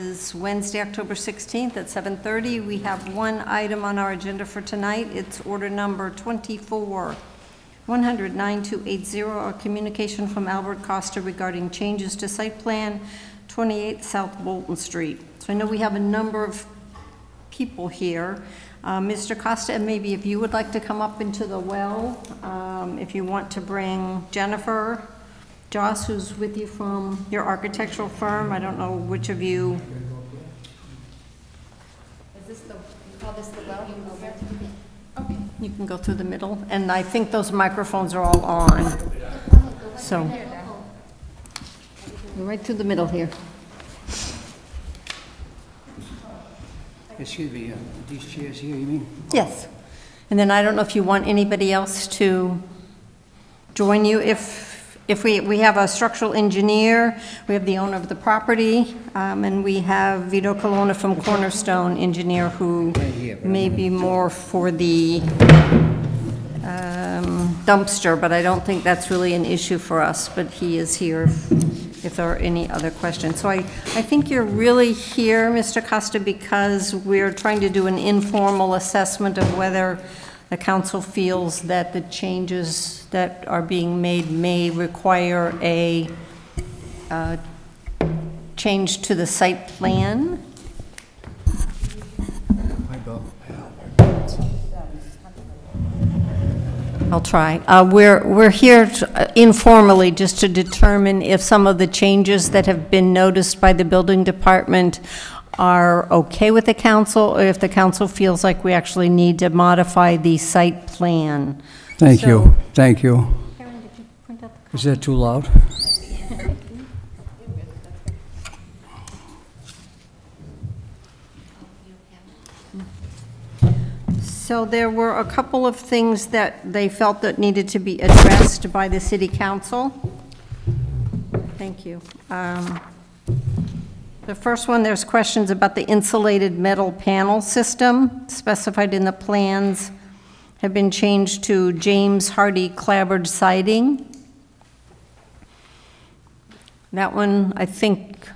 It's Wednesday, October 16th at 7:30. We have one item on our agenda for tonight. It's order number 24-109-280, a communication from Albert Costa regarding changes to site plan 28 South Bolton Street. So I know we have a number of people here. Mr. Costa, and maybe if you would like to come up into the well, if you want to bring Jennifer Joss, who's with you from your architectural firm. I don't know which of you. Is this the, you call this the well? You can go there. Okay. You can go through the middle, and I think those microphones are all on. So, go right through the middle here. Excuse me, these chairs here, you mean? Yes. And then I don't know if you want anybody else to join you. If we have a structural engineer, we have the owner of the property, and we have Vito Colonna from Cornerstone Engineer, who may be more for the dumpster, but I don't think that's really an issue for us, but he is here if there are any other questions. So I think you're really here, Mr. Costa, because we're trying to do an informal assessment of whether the council feels that the changes that are being made may require a change to the site plan. I'll try. We're here informally just to determine if some of the changes that have been noticed by the building department are okay with the council, or if the council feels like we actually need to modify the site plan. Thank you. Thank you. Karen, did you print out the Is that too loud? So there were a couple of things that they felt that needed to be addressed by the city council. Thank you. The first one, there's questions about the insulated metal panel system specified in the plans have been changed to James Hardy clapboard siding. That one, I think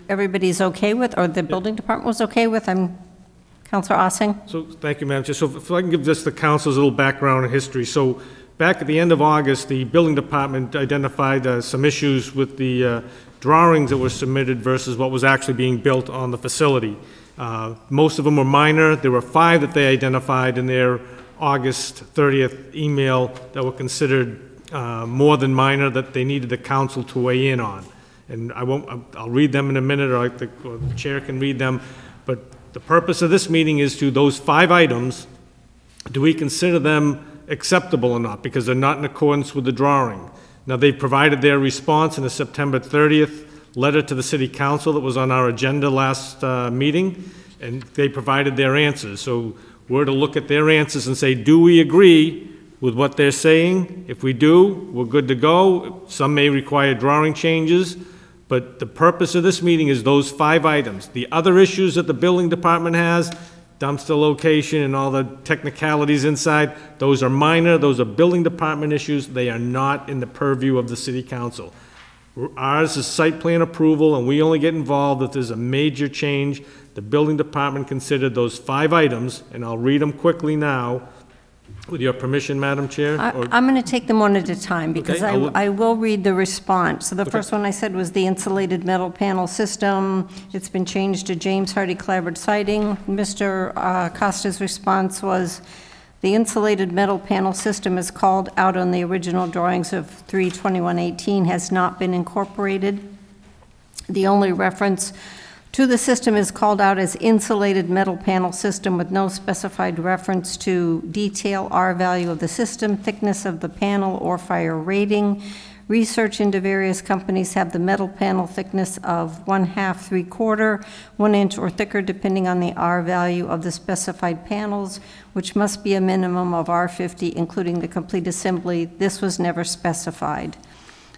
everybody's okay with, or the building department was okay with. Councilor Ossing. So thank you, Madam Chair. So if I can give just the council's a little background and history. So back at the end of August, the building department identified some issues with the drawings that were submitted versus what was actually being built on the facility. Most of them were minor. There were 5 that they identified in their August 30th email that were considered more than minor, that they needed the council to weigh in on. And I'll read them in a minute, or the chair can read them. But the purpose of this meeting is to those 5 items, do we consider them acceptable or not? Because they're not in accordance with the drawing. Now, they provided their response in a September 30th letter to the city council that was on our agenda last meeting, and they provided their answers. So we're to look at their answers and say, do we agree with what they're saying? If we do, we're good to go. Some may require drawing changes, but the purpose of this meeting is those 5 items. The other issues that the building department has, dumpster location and all the technicalities inside, those are minor. Those are building department issues. They are not in the purview of the city council. Ours is site plan approval, and we only get involved if there's a major change. The building department considered those 5 items, and I'll read them quickly now. With your permission, Madam Chair? I'm going to take them one at a time, because okay, I will read the response. So the first one I said was the insulated metal panel system. It's been changed to James Hardy clapboard siding. Mr. Costa's response was the insulated metal panel system is called out on the original drawings of 3/21/18, has not been incorporated. The only reference to the system is called out as insulated metal panel system with no specified reference to detail, R value of the system, thickness of the panel, or fire rating. Research into various companies have the metal panel thickness of 1/2, 3/4, 1 inch or thicker, depending on the R value of the specified panels, which must be a minimum of R50, including the complete assembly. This was never specified.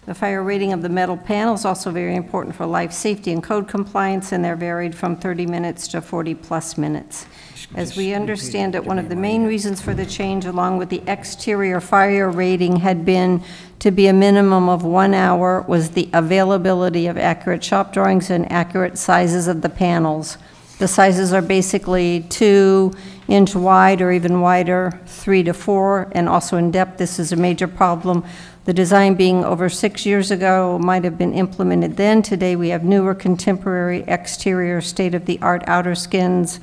The fire rating of the metal panel is also very important for life safety and code compliance, and they're varied from 30 minutes to 40+ minutes. As we understand it, one of the main reasons for the change, along with the exterior fire rating, had been to be a minimum of 1 hour was the availability of accurate shop drawings and accurate sizes of the panels. The sizes are basically 2-inch wide or even wider, 3 to 4, and also in depth. This is a major problem. The design being over 6 years ago might have been implemented then. Today we have newer contemporary exterior state-of-the-art outer skins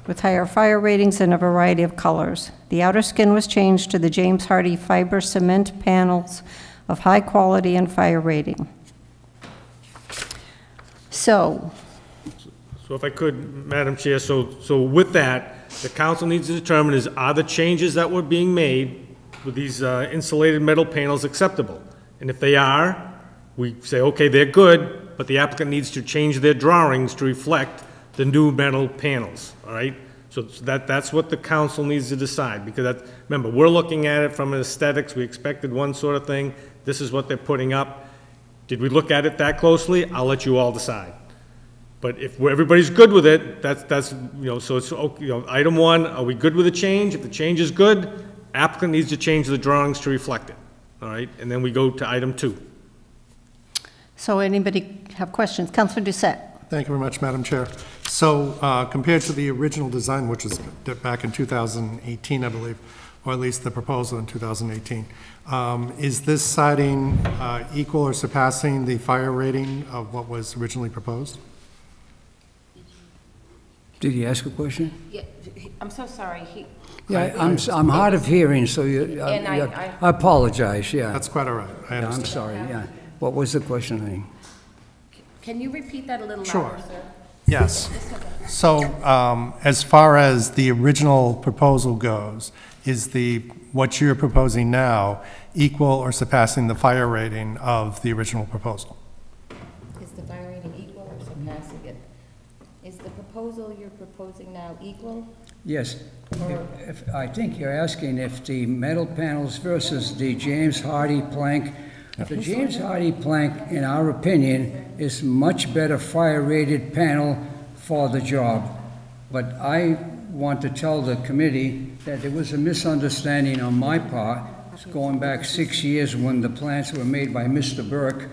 with higher fire ratings and a variety of colors. The outer skin was changed to the James Hardie fiber cement panels of high quality and fire rating. So if I could, Madam Chair, so with that, the council needs to determine are the changes that were being made with these insulated metal panels acceptable? And if they are, we say, okay, they're good, but the applicant needs to change their drawings to reflect the new metal panels, all right? So that's what the council needs to decide, because remember, we're looking at it from an aesthetics. We expected one sort of thing. This is what they're putting up. Did we look at it that closely? I'll let you all decide. But if everybody's good with it, that's so it's, item 1, are we good with the change? If the change is good, applicant needs to change the drawings to reflect it, all right? And then we go to item 2. So anybody have questions? Councilor Doucette. Thank you very much, Madam Chair. So compared to the original design, which was back in 2018, I believe, or at least the proposal in 2018, is this siding equal or surpassing the fire rating of what was originally proposed? Did he ask a question? Yeah, I'm so sorry. Yeah, I'm hard of hearing, so I apologize, yeah. That's quite all right. I Yeah, understand. I'm sorry, yeah. What was the question, honey? Can you repeat that a little Sure. louder, sir? Yes. So as far as the original proposal goes, is what you're proposing now equal or surpassing the fire rating of the original proposal? Is the fire rating equal or surpassing it? Is the proposal you're proposing now equal? Yes. I think you're asking if the metal panels versus the James Hardie plank. The James Hardie plank, in our opinion, is much better fire-rated panel for the job. But I want to tell the committee that there was a misunderstanding on my part. It's going back 6 years when the plans were made by Mr. Burke.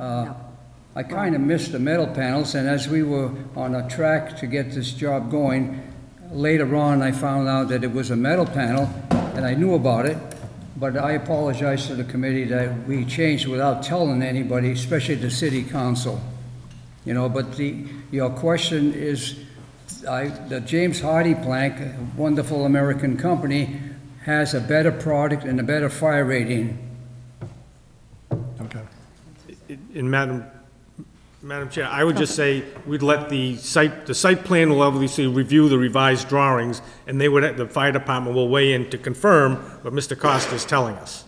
I kind of missed the metal panels, and as we were on a track to get this job going, later on I found out that it was a metal panel, and I knew about it. But I apologize to the committee that we changed without telling anybody, especially the city council. But your question is, the James Hardie plank, a wonderful American company, has a better product and a better fire rating. Okay. And Madam Chair, I would just say we'd let the site plan will obviously review the revised drawings, and the fire department will weigh in to confirm what Mr. Costa is telling us.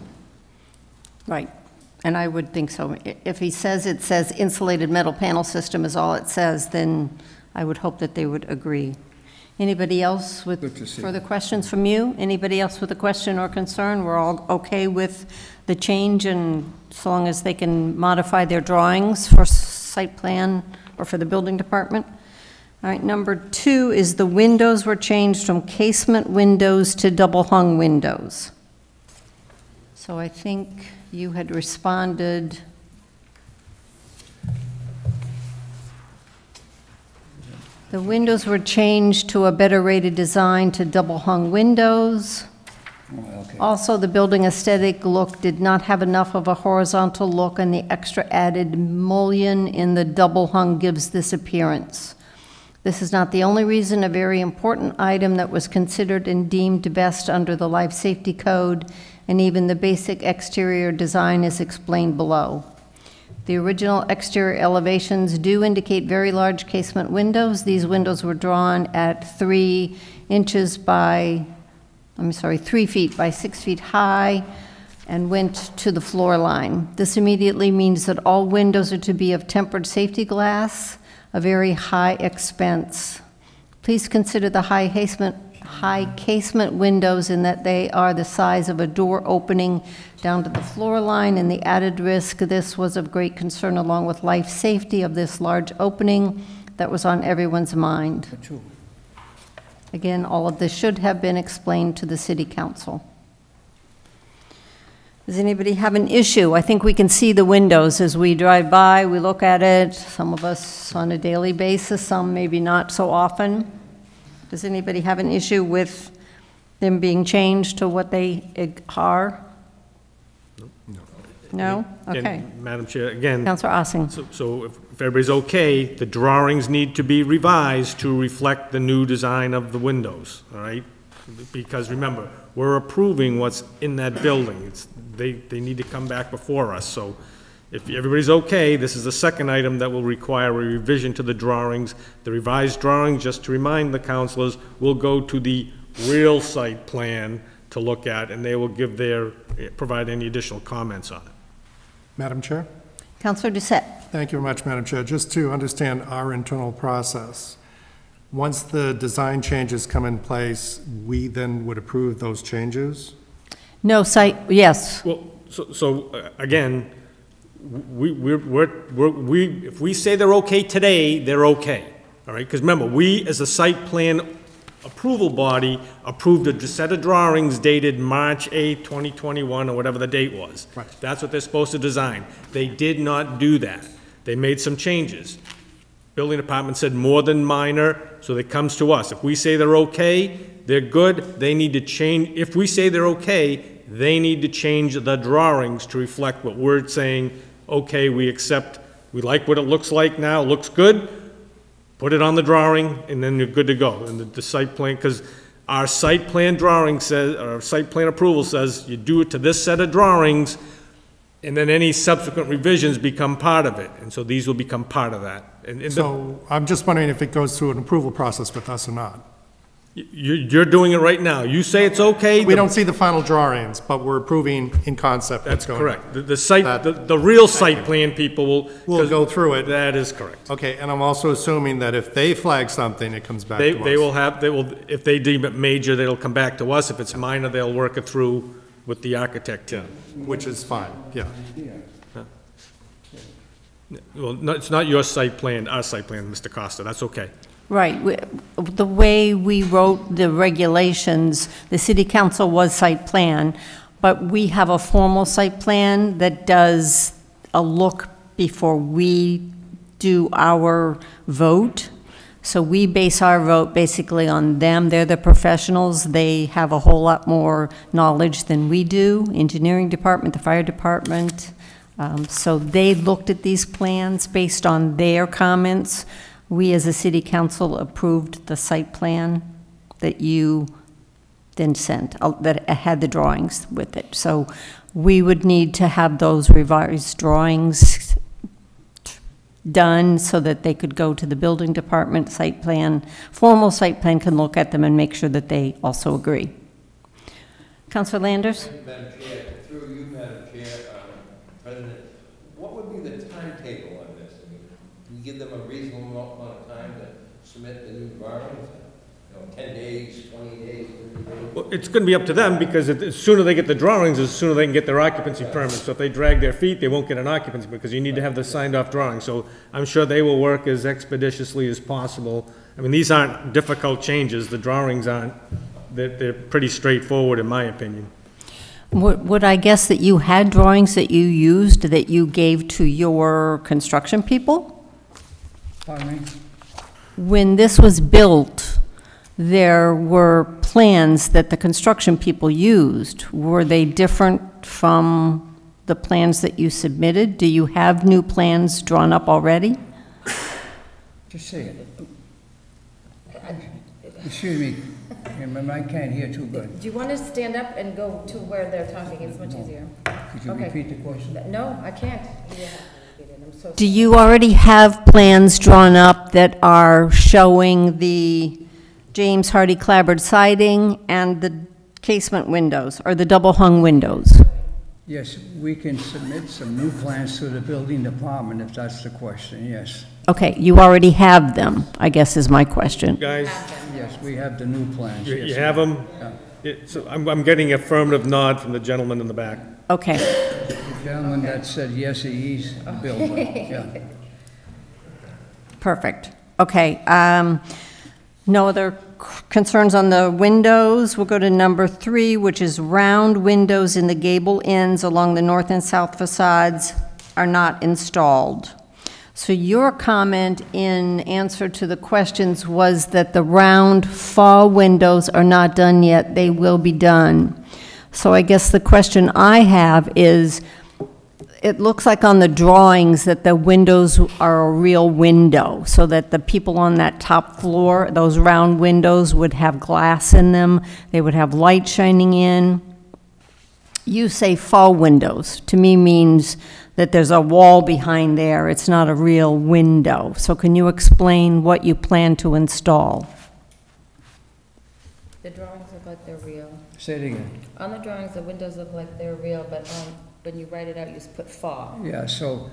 Right, and I would think so. If he says it says insulated metal panel system is all it says, then I would hope that they would agree. Anybody else with further questions from you? Anybody else with a question or concern? We're all okay with the change, and so long as they can modify their drawings for site plan or for the building department. All right, number 2 is the windows were changed from casement windows to double hung windows. So I think you had responded. The windows were changed to a better rated design to double hung windows. Okay. Also, the building aesthetic look did not have enough of a horizontal look, and the extra added mullion in the double hung gives this appearance. This is not the only reason. A very important item that was considered and deemed best under the Life Safety Code, and even the basic exterior design is explained below. The original exterior elevations do indicate very large casement windows. These windows were drawn at 3 feet by 6 feet high and went to the floor line. This immediately means that all windows are to be of tempered safety glass, a very high expense. Please consider the high casement windows in that they are the size of a door opening down to the floor line, and the added risk. This was of great concern along with life safety of this large opening that was on everyone's mind. Again, all of this should have been explained to the City Council. Does anybody have an issue? I think we can see the windows as we drive by, we look at it, some of us on a daily basis, some maybe not so often. Does anybody have an issue with them being changed to what they are? No? Okay. And, Madam Chair, again, Councilor Ossing. so if everybody's okay, the drawings need to be revised to reflect the new design of the windows, all right? Because remember, we're approving what's in that building. They need to come back before us. So if everybody's okay, this is the second item that will require a revision to the drawings. The revised drawings, just to remind the councilors, will go to the real site plan to look at, and they will provide any additional comments on it. Madam Chair? Councilor Doucette. Thank you very much, Madam Chair. Just to understand our internal process, once the design changes come in place, we then would approve those changes? No site, yes. Well, again, if we say they're okay today, they're okay, all right? Because remember, we, as a site plan approval body, approved a set of drawings dated March 8, 2021, or whatever the date was. Right. That's what they're supposed to design. They did not do that. They made some changes. Building department said more than minor, so it comes to us. If we say they're okay, they're good, they need to change. If we say they're okay, they need to change the drawings to reflect what we're saying, okay, we accept, we like what it looks like now, looks good, put it on the drawing, and then you're good to go. And the site plan, because our site plan drawing says, our site plan approval says, you do it to this set of drawings, and then any subsequent revisions become part of it. And so these will become part of that. And So I'm just wondering if it goes through an approval process with us or not. you're doing it right now. You say it's okay. We don't see the final drawings, but we're approving in concept what's That's going on. correct. The site, the real site plan people will. We'll go through it. That is correct. Okay, and I'm also assuming that if they flag something, it comes back to us. They will, if they deem it major, they'll come back to us. If it's minor, they'll work it through with the architect. Which is fine, yeah. Well, no, it's not your site plan, our site plan, Mr. Costa. That's okay. Right. The way we wrote the regulations, the city council was site plan, but we have a formal site plan that does a look before we do our vote. So we base our vote basically on them. They're the professionals. They have a whole lot more knowledge than we do, engineering department, the fire department. So they looked at these plans based on their comments. We, as a city council, approved the site plan that you then sent, that had the drawings with it. So we would need to have those revised drawings done so that they could go to the building department. Site plan, formal site plan can look at them and make sure that they also agree. Councilor Landers? Madam Chair, through you, Madam Chair, President, what would be the timetable on this? I mean, do you give them a reasonable amount of time to submit the new drawings? 10 days, 20 days, 30 days? Well, it's going to be up to them, because the sooner they get the drawings, the sooner they can get their occupancy permit. So if they drag their feet, they won't get an occupancy, because you need to have the signed off drawings. So I'm sure they will work as expeditiously as possible. I mean, these aren't difficult changes. The drawings aren't. They're pretty straightforward, in my opinion. Would I guess that you had drawings that you used, that you gave to your construction people? Pardon me? When this was built, there were plans that the construction people used. Were they different from the plans that you submitted? Do you have new plans drawn up already? Just say it. Excuse me, I can't hear too good. Do you want to stand up and go to where they're talking? It's much easier. Could you Okay. repeat the question? No, I can't. You have to repeat it. I'm so Do sorry. you already have plans drawn up that are showing the James Hardy clapboard siding and the casement windows, or the double-hung windows? Yes, we can submit some new plans to the building department if that's the question, yes. Okay, you already have them, I guess is my question. Guys, Yes, we have the new plans, you yes. have them? So I'm getting affirmative nod from the gentleman in the back. Okay, The gentleman that said yes, he's a builder, yeah. perfect. Okay, No other concerns on the windows. We'll go to number 3, which is round windows in the gable ends along the north and south facades are not installed. So your comment in answer to the questions was that the round fall windows are not done yet. They will be done. So I guess the question I have is, it looks like on the drawings that the windows are a real window, so that the people on that top floor, those round windows would have glass in them, they would have light shining in. You say fall windows, to me means that there's a wall behind there, it's not a real window. So can you explain what you plan to install? The drawings look like they're real. Say it again. On the drawings, the windows look like they're real, but when you write it out, you just put fall. Yeah, so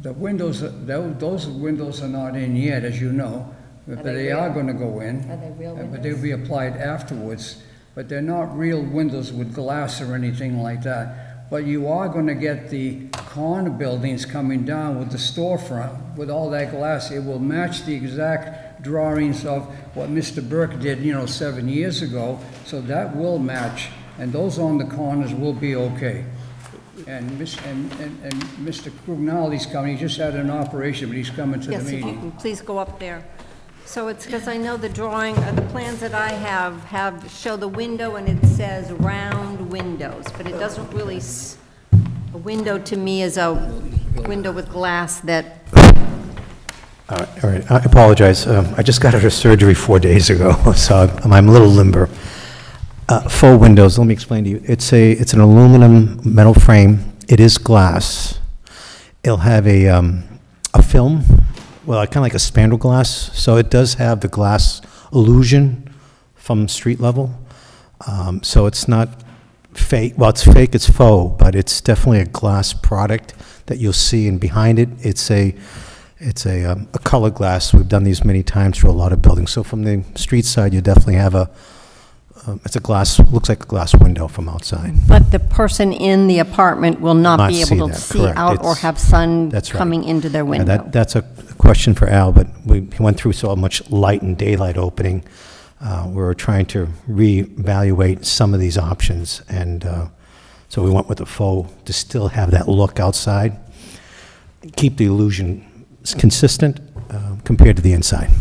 the windows, those windows are not in yet, as you know, but they they real? are gonna go in. Are they real But they'll windows? be applied afterwards, but they're not real windows with glass or anything like that. But you are gonna get the corner buildings coming down with the storefront, with all that glass. It will match the exact drawings of what Mr. Burke did, 7 years ago, so that will match, and those on the corners will be okay. And Mr. Crugnali's coming, he just had an operation, but he's coming to the Yes, if you meeting. can please go up there. So it's because I know the drawing, the plans that I have show the window and it says round windows, but it doesn't really, a window to me is a window with glass that, All right, I apologize. I just got out of surgery 4 days ago, so I'm a little limber. Faux windows, let me explain to you. It's an aluminum metal frame. It is glass. It'll have a film, well, kind of like a spandrel glass, so it does have the glass illusion from street level. So it's not fake. Well, it's fake, it's faux, but it's definitely a glass product that you'll see, and behind it, it's a color glass. We've done these many times for a lot of buildings. So from the street side, you definitely have it's a glass, looks like a glass window from outside. but the person in the apartment will not be able to that, see correct. out or It's- have sun that's right. coming into their Yeah, window. that's a question for Al, but we went through so much light and daylight opening. We're trying to reevaluate some of these options, and so we went with the faux to still have that look outside, keep the illusion consistent compared to the inside.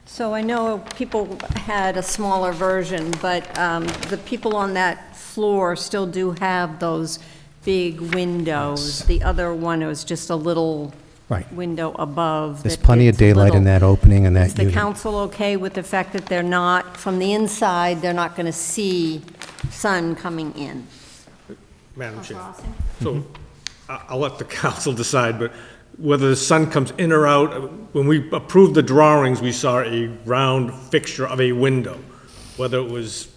So I know people had a smaller version, but the people on that floor still do have those big windows. The other one was just a little Right. window above. There's that plenty of it's a daylight in little- that opening and Is that the unit. council okay with the fact that they're not, from the inside, they're not going to see sun coming in? Madam Chair. So I'll let the council decide, but whether the sun comes in or out, when we approved the drawings, we saw a round fixture of a window. Whether it was,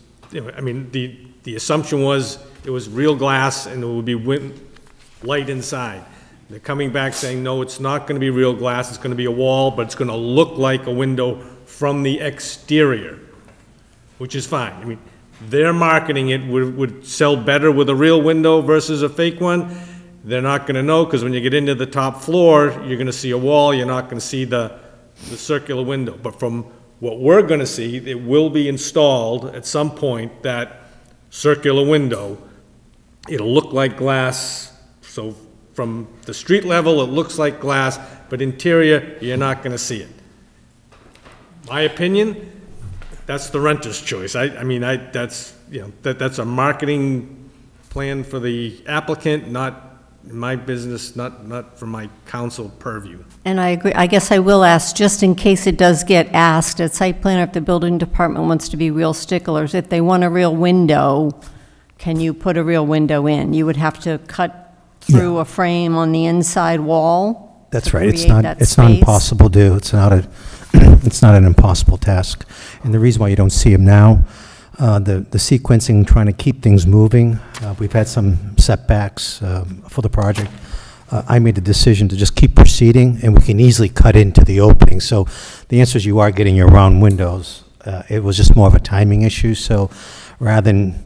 I mean, the assumption was it was real glass and it would be light inside. They're coming back saying, no, it's not going to be real glass, it's going to be a wall, but it's going to look like a window from the exterior, which is fine. I mean, their marketing it would sell better with a real window versus a fake one. They're not going to know, because when you get into the top floor, you're going to see a wall, you're not going to see the circular window. But from what we're going to see, it will be installed at some point, that circular window. It'll look like glass, so from the street level, it looks like glass, but interior, you're not going to see it. My opinion, that's the renter's choice. That's a marketing plan for the applicant, not my business, not for my council purview. And I agree, I guess I will ask, just in case it does get asked at site plan, if the building department wants to be real sticklers, if they want a real window, can you put a real window in? You would have to cut through a frame on the inside wall? That's to right. It's create not, that it's not space? impossible to do. It's not it's not an impossible task. And the reason why you don't see them now, the sequencing, trying to keep things moving, we've had some setbacks for the project. I made the decision to just keep proceeding, and we can easily cut into the opening. So the answer is you are getting your round windows. It was just more of a timing issue. So rather than,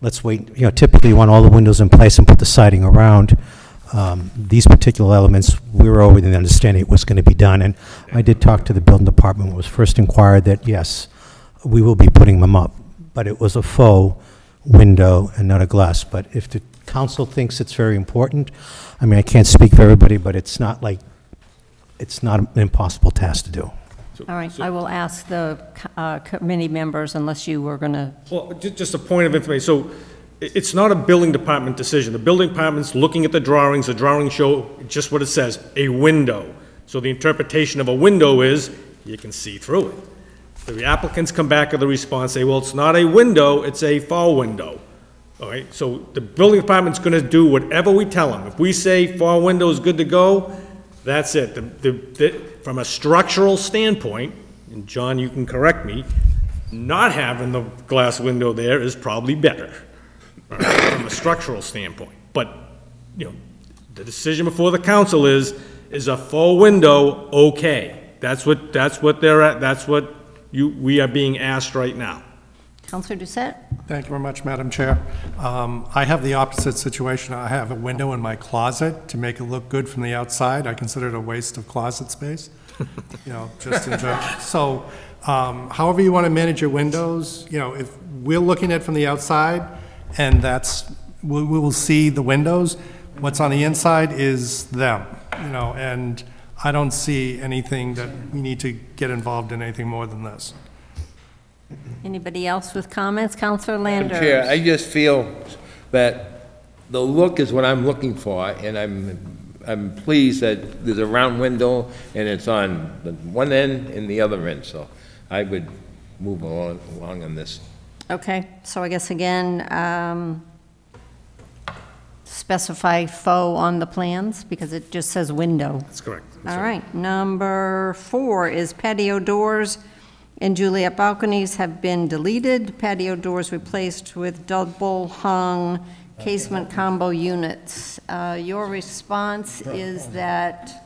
let's wait, typically you want all the windows in place and put the siding around. these particular elements, we were already understanding it was going to be done. And I did talk to the building department when it was first inquired that, yes, we will be putting them up. But it was a faux window and not a glass. But if the council thinks it's very important, I mean, I can't speak for everybody, but it's not like, it's not an impossible task to do. All right, I will ask the committee members unless you were going to, Well, just a point of information. So it's not a building department decision. The building department's looking at the drawings show just what it says, a window. So the interpretation of a window is you can see through it. The applicants come back with a response, say, well, it's not a window, it's a fall window. All right, so the building department's gonna do whatever we tell them. If we say fall window is good to go, that's it. From a structural standpoint, and John, you can correct me, not having the glass window there is probably better, from a structural standpoint. But, you know, the decision before the council is a full window okay? That's what they're at, that's what we are being asked right now. Counselor Doucette? Thank you very much, Madam Chair. I have the opposite situation. I have a window in my closet to make it look good from the outside. I consider it a waste of closet space, you know, just in general. So however you want to manage your windows, you know, if we're looking at it from the outside and we will see the windows, what's on the inside is them, you know, and I don't see anything that we need to get involved in anything more than this. Anybody else with comments? Counselor Landers? Madam Chair, I just feel that the look is what I'm looking for, and I'm pleased that there's a round window and it's on the one end and the other end, so I would move along on this. Okay, so I guess again, specify faux on the plans because it just says window. That's correct. All right, number 4 is patio doors and Juliet balconies have been deleted. Patio doors replaced with double hung casement combo units. Your response is that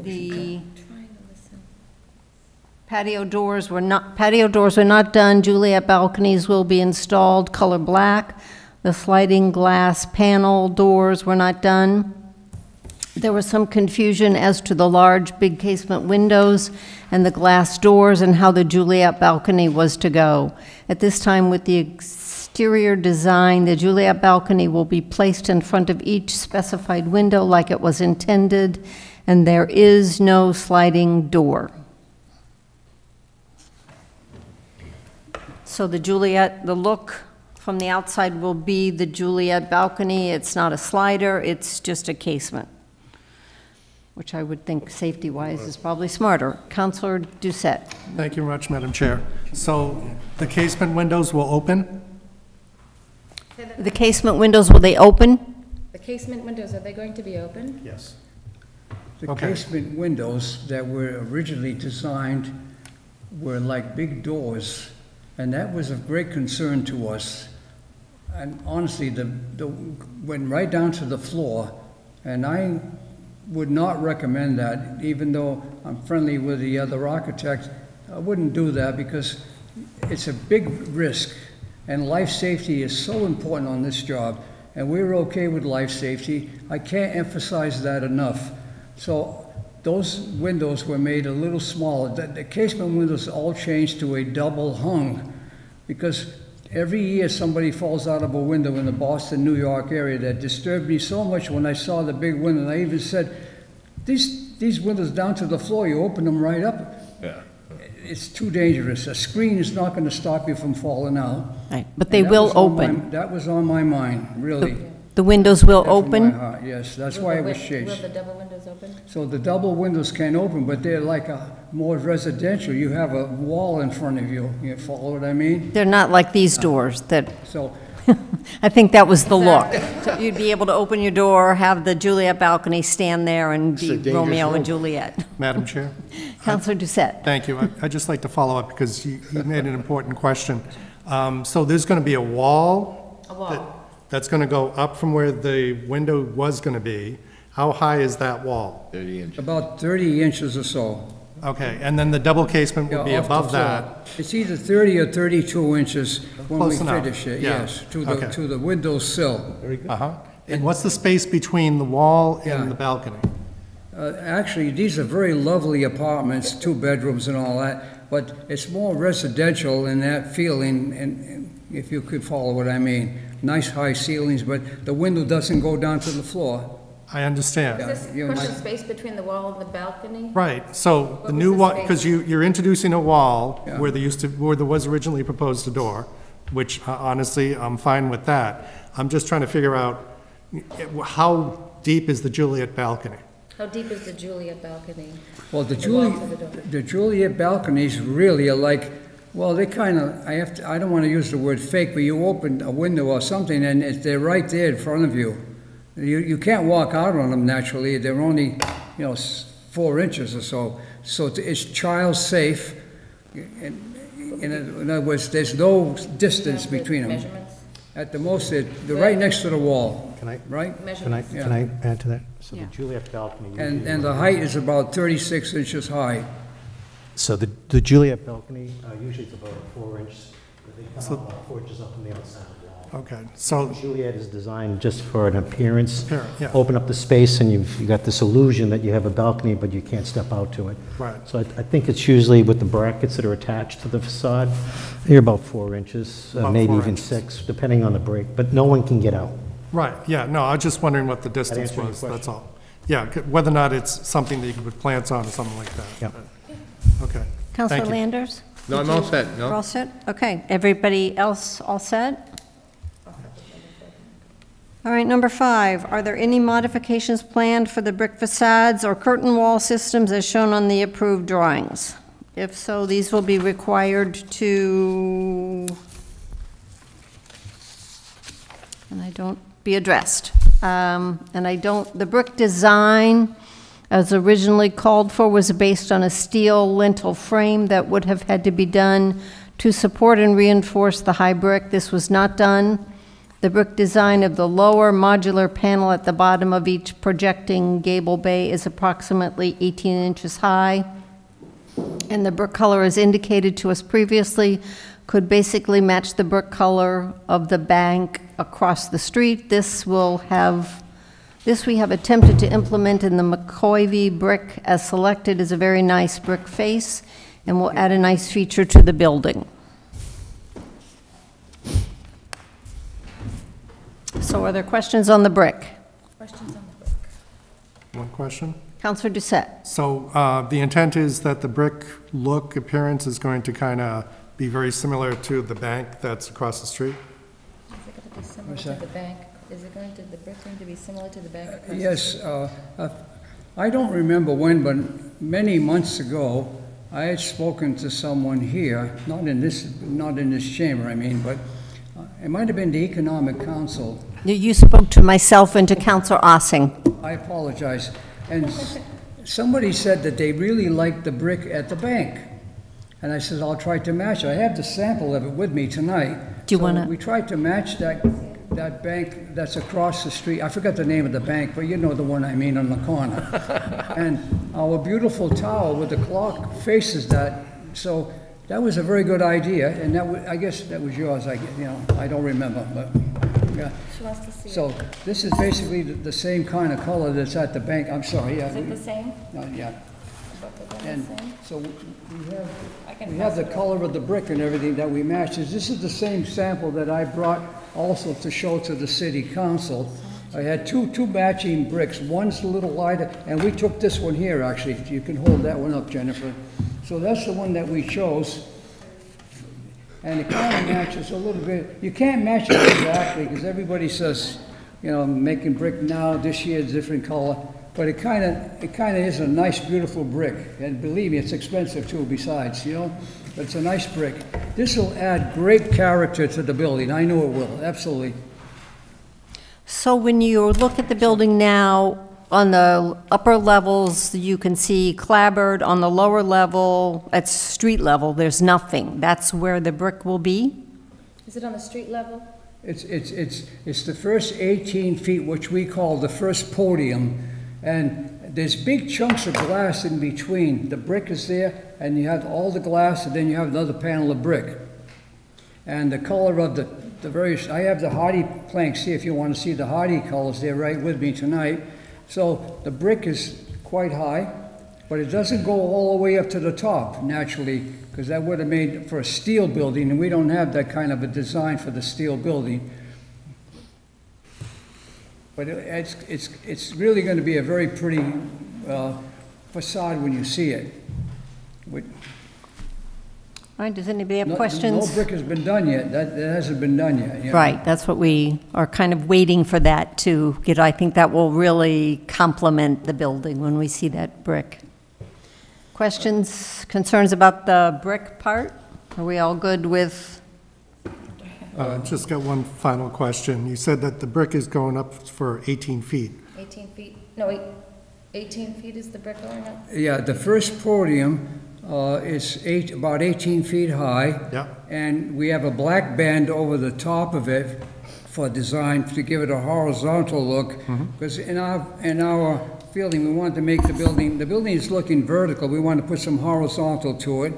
the patio doors were not done. Juliet balconies will be installed color black. The sliding glass panel doors were not done. There was some confusion as to the large, big casement windows and the glass doors and how the Juliet balcony was to go. At this time, with the exterior design, the Juliet balcony will be placed in front of each specified window like it was intended, and there is no sliding door. So the Juliet, the look from the outside will be the Juliet balcony. It's not a slider, it's just a casement, which I would think safety-wise is probably smarter. Councilor Doucette. Thank you very much, Madam Chair. So the casement windows will open? The casement windows, will they open? The casement windows, are they going to be open? Yes. The Okay. casement windows that were originally designed were like big doors, and that was of great concern to us. And honestly, went right down to the floor, and I would not recommend that, even though I'm friendly with the other architect. I wouldn't do that because it's a big risk, and life safety is so important on this job, and we're okay with life safety. I can't emphasize that enough. So those windows were made a little smaller. The casement windows all changed to a double hung because every year somebody falls out of a window in the Boston, New York area. That disturbed me so much when I saw the big window. And I even said, these windows down to the floor, you open them right up. Yeah. It's too dangerous. A screen is not going to stop you from falling out. Right, but they will open. That was on my mind, really. The windows will From my open? heart, yes, that's why it was Will changed. the double windows open? So the double windows can open, but they're like a more residential. You have a wall in front of you. You follow what I mean? They're not like these doors that, So I think that was the look. So you'd be able to open your door, have the Juliet balcony stand there and be Romeo and Juliet. Madam Chair? Councilor Doucette. Thank you. I'd just like to follow up because you made an important question. So there's going to be a wall? A wall. That's going to go up from where the window was going to be. How high is that wall? 30 inches. about 30 inches or so. Okay, and then the double casement will be Yeah, off the above floor. that. It's either 30 or 32 inches when we Close enough. finish it, Yeah. yes, Okay. to the window sill. Uh-huh. And what's the space between the wall Yeah. and the balcony? Actually, these are very lovely apartments, 2 bedrooms and all that, but it's more residential in that feeling, and if you could follow what I mean. Nice high ceilings, but the window doesn't go down to the floor. I understand. Is this you question might- space between the wall and the balcony? Right, so the was new the wall, space? because you're introducing a wall Yeah. where there was originally proposed a door, which honestly, I'm fine with that. I'm just trying to figure out how deep is the Juliet balcony? How deep is the Juliet balcony? Well, the The wall to the door. Juliet balconies really are like, well, they kind of, I don't want to use the word fake, but you open a window or something and they're right there in front of you. You can't walk out on them naturally. They're only, 4 inches or so. So it's child safe. In other words, there's no distance With between them. Measurements? At the most, they're right next to the wall, Can I, right? Measurements? can I add to that? So the Yeah. Juliet balcony. And the height is about 36 inches high. So the Juliet balcony, usually it's about 4 inches, they come out about 4 inches up on the outside of the wall. Okay, so, Juliet is designed just for an appearance. Yeah. Open up the space and you got this illusion that you have a balcony, but you can't step out to it. right, So I think it's usually with the brackets that are attached to the facade, they're about 4 inches, About maybe 4 even inches. 6, depending on the break, but no one can get out. right, yeah, no, I was just wondering what the distance answer your was, that's question? all. Yeah, whether or not it's something that you could put plants on or something like that. Yep. Okay. Counselor Thank you. Landers? No, I'm all set, You're all no? set? Okay, everybody else all set? All right, number 5, are there any modifications planned for the brick facades or curtain wall systems as shown on the approved drawings? If so, these will be required to, and I don't, be addressed. The brick design, as originally called for, was based on a steel lintel frame that would have had to be done to support and reinforce the high brick. This was not done. The brick design of the lower modular panel at the bottom of each projecting gable bay is approximately 18 inches high. And the brick color, as indicated to us previously, could basically match the brick color of the bank across the street. This we have attempted to implement in the McCoy brick as selected is a very nice brick face and will add a nice feature to the building. So are there questions on the brick? Questions on the brick? One question? Counselor Doucette? So the intent is that the brick look, appearance is going to kind of be very similar to the bank that's across the street? Is it going to be similar to the bank? Is it going to, the brick going to be similar to the bank across the Yes, street? I don't remember when, but many months ago, I had spoken to someone here, not in this chamber, I mean, but it might have been the Economic Council. You spoke to myself and to Counselor Ossing. I apologize. And somebody said that they really liked the brick at the bank. And I said, I'll try to match it. I have the sample of it with me tonight. Do you So wanna- we tried to match that bank that's across the street. I forgot the name of the bank, but you know the one I mean on the corner. And our beautiful tower with the clock faces that. So that was a very good idea, and I guess that was yours. I don't remember, but yeah. She wants to see it. So this is basically the same kind of color that's at the bank. I'm sorry, yeah. Is it the same? Yeah. Both of them And the same? so I can we have pass the it color of the brick and everything that we match. This is the same sample that I brought also to show to the city council. I had two matching bricks. One's a little lighter, and we took this one here, actually. You can hold that one up, Jennifer. So that's the one that we chose. And it kind of matches a little bit. You can't match it exactly, because everybody says, making brick now, this year is a different color. But it kind of is a nice, beautiful brick. And believe me, it's expensive too, besides, But it's a nice brick. This will add great character to the building. I know it will, absolutely. So when you look at the building now, on the upper levels, you can see clapboard. On the lower level, at street level, there's nothing. That's where the brick will be? Is it on the street level? It's the first 18 feet, which we call the first podium. And there's big chunks of glass in between. The brick is there, and you have all the glass, and then you have another panel of brick. And the color of the the various, I have the hardy planks here, if you want to see the hardy colors, they're right with me tonight. So the brick is quite high, but it doesn't go all the way up to the top naturally, because that would have made for a steel building, and we don't have that kind of a design for the steel building. But it's really going to be a very pretty facade when you see it. All right, does anybody have No questions? brick has been done yet. That hasn't been done yet. You know? Right, that's what we are kind of waiting for that to get. I think that will really complement the building when we see that brick. Questions, concerns about the brick part? Are we all good with? Just got one final question. You said that the brick is going up for 18 feet. 18 feet, no, 18 feet is the brick going up? Yeah, the first podium is about 18 feet high. Yeah. And we have a black band over the top of it for design to give it a horizontal look. Because in our feeling, we want to make the building is looking vertical. We want to put some horizontal to it.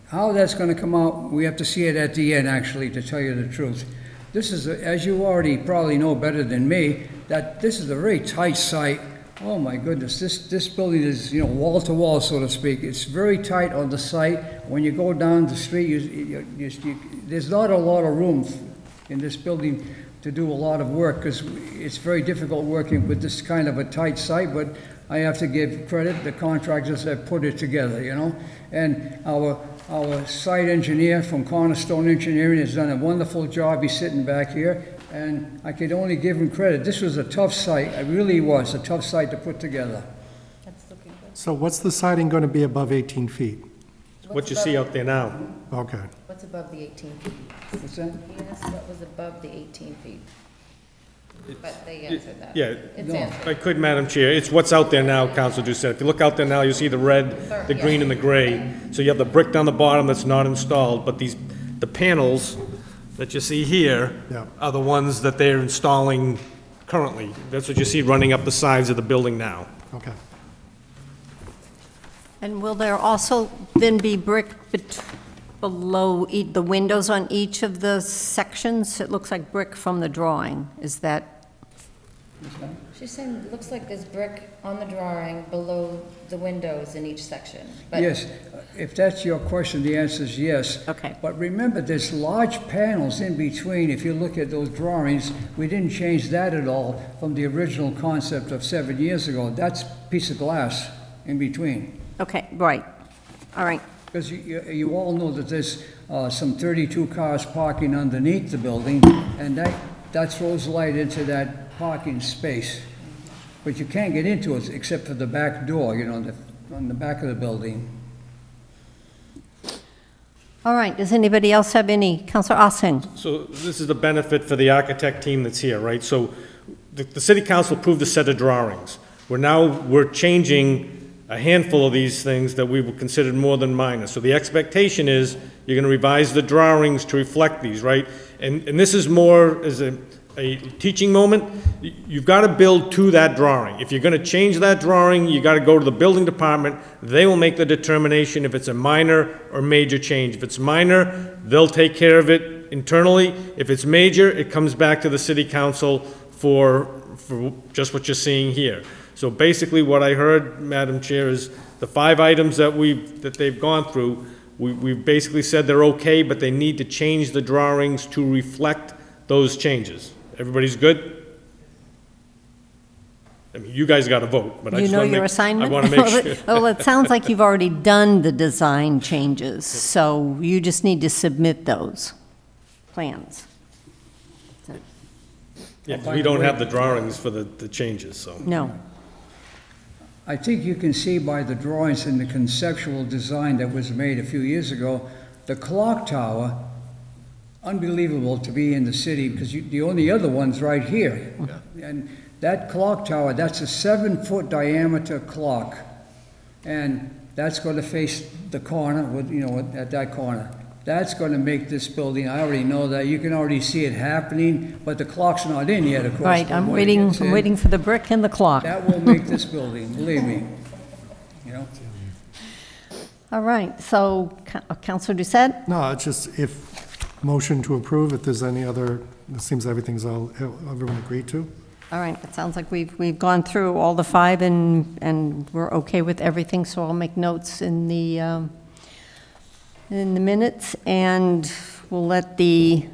How that's going to come out, we have to see it at the end, actually, to tell you the truth. This is, as you already probably know better than me, that this is a very tight site. Oh my goodness, this building is, you know, wall to wall, so to speak. It's very tight on the site. When you go down the street, there's not a lot of room in this building to do a lot of work, because it's very difficult working with this kind of a tight site, but I have to give credit, the contractors that put it together, you know. And our site engineer from Cornerstone Engineering has done a wonderful job. He's sitting back here, and I could only give him credit. This was a tough site. It really was a tough site to put together. That's looking good. So what's the siding going to be above 18 feet? What you see out there now. Okay. What's above the 18 feet? What's that? He asked what was above the 18 feet. But they answered that. Yeah. It's No. answered. If I could, Madam Chair, it's what's out there now, Council Doucette. If you look out there now, you see the red, the green, and the gray. So you have the brick down the bottom that's not installed, but the panels that you see here Yeah. are the ones that they're installing currently. That's what you see running up the sides of the building now. Okay. And will there also then be brick below the windows on each of the sections? It looks like brick from the drawing. Is that? She's saying it looks like there's brick on the drawing below the windows in each section. But Yes, if that's your question, the answer is yes. Okay. But remember, there's large panels in between. If you look at those drawings, we didn't change that at all from the original concept of 7 years ago. That's a piece of glass in between. Okay, right. All right. Because you all know that there's some 32 cars parking underneath the building, and that throws light into that parking space. But you can't get into it except for the back door, you know, on the back of the building. All right, does anybody else have any? Councilor Ossing? So this is the benefit for the architect team that's here, right? So the city council approved a set of drawings. We're changing a handful of these things that we would consider more than minor. So the expectation is you're gonna revise the drawings to reflect these, right? And this is more as a teaching moment. You've gotta build to that drawing. If you're gonna change that drawing, you gotta go to the building department. They will make the determination if it's a minor or major change. If it's minor, they'll take care of it internally. If it's major, it comes back to the city council for just what you're seeing here. So basically what I heard, Madam Chair, is the 5 items that they've gone through, we've basically said they're okay, but they need to change the drawings to reflect those changes. Everybody's good? I mean, you guys got to vote, but I You just know want to your make, assignment? I want to make sure. Well, it sounds like you've already done the design changes, so you just need to submit those plans. Yeah, 'cause we don't have the drawings for the changes, so. No. I think you can see by the drawings and the conceptual design that was made a few years ago, the clock tower, unbelievable to be in the city, because the only other one's right here. And that clock tower, that's a 7-foot diameter clock. And that's going to face the corner, at that corner. That's going to make this building, I already know that, you can already see it happening, but the clock's not in yet, of course. Right, but I'm when it waiting, gets I'm in, waiting for the brick and the clock. That will make this building, believe me. You know? All right, so Councilor Doucette? No, it's just if motion to approve if there's any other, it seems everything's everyone agreed to. All right, it sounds like we've gone through all the 5 and we're okay with everything, so I'll make notes in the minutes, and we'll let the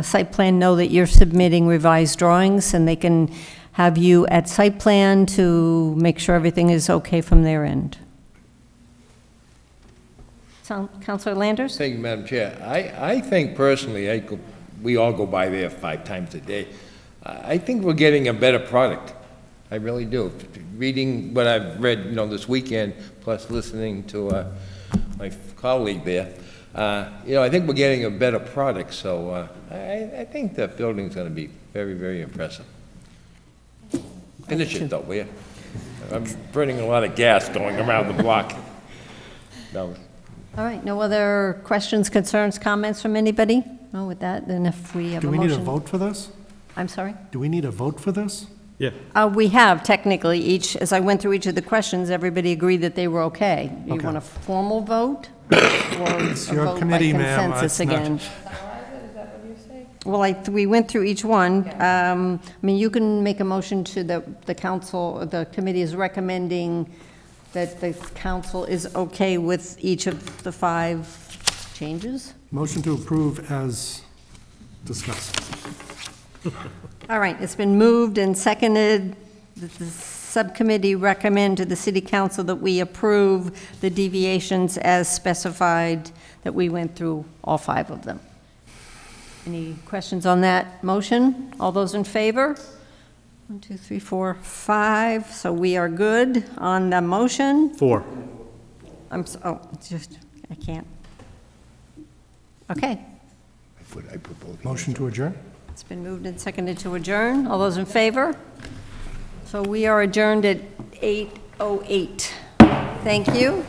site plan know that you're submitting revised drawings, and they can have you at site plan to make sure everything is okay from their end. Councilor Landers? Thank you, Madam Chair. I think personally, we all go by there 5 times a day. I think we're getting a better product. I really do. Reading what I've read, this weekend, plus listening to my colleague there, I think we're getting a better product. So I think that building's going to be very, very impressive. Finish it, though, will you? I'm burning a lot of gas going around the block. No. All right, no other questions, concerns, comments from anybody? No, with that, then if we have a Do motion. we need a vote for this? I'm sorry? Do we need a vote for this? Yeah. We have technically as I went through each of the questions, everybody agreed that they we okay. You Okay. want a formal vote? Or a your vote by committee, ma'am. consensus It's not- again? Is that what you're saying? Well, we went through each one. I mean, you can make a motion to the council, the committee is recommending that the council is okay with each of the 5 changes. Motion to approve as discussed. All right, it's been moved and seconded that the subcommittee recommend to the city council that we approve the deviations as specified, that we went through all 5 of them. Any questions on that motion? All those in favor? 1, 2, 3, 4, 5. So we are good on the motion. 4. It's just, I can't. Okay, Motion to adjourn? it's been moved and seconded to adjourn. All those in favor? So we are adjourned at 8:08. Thank you.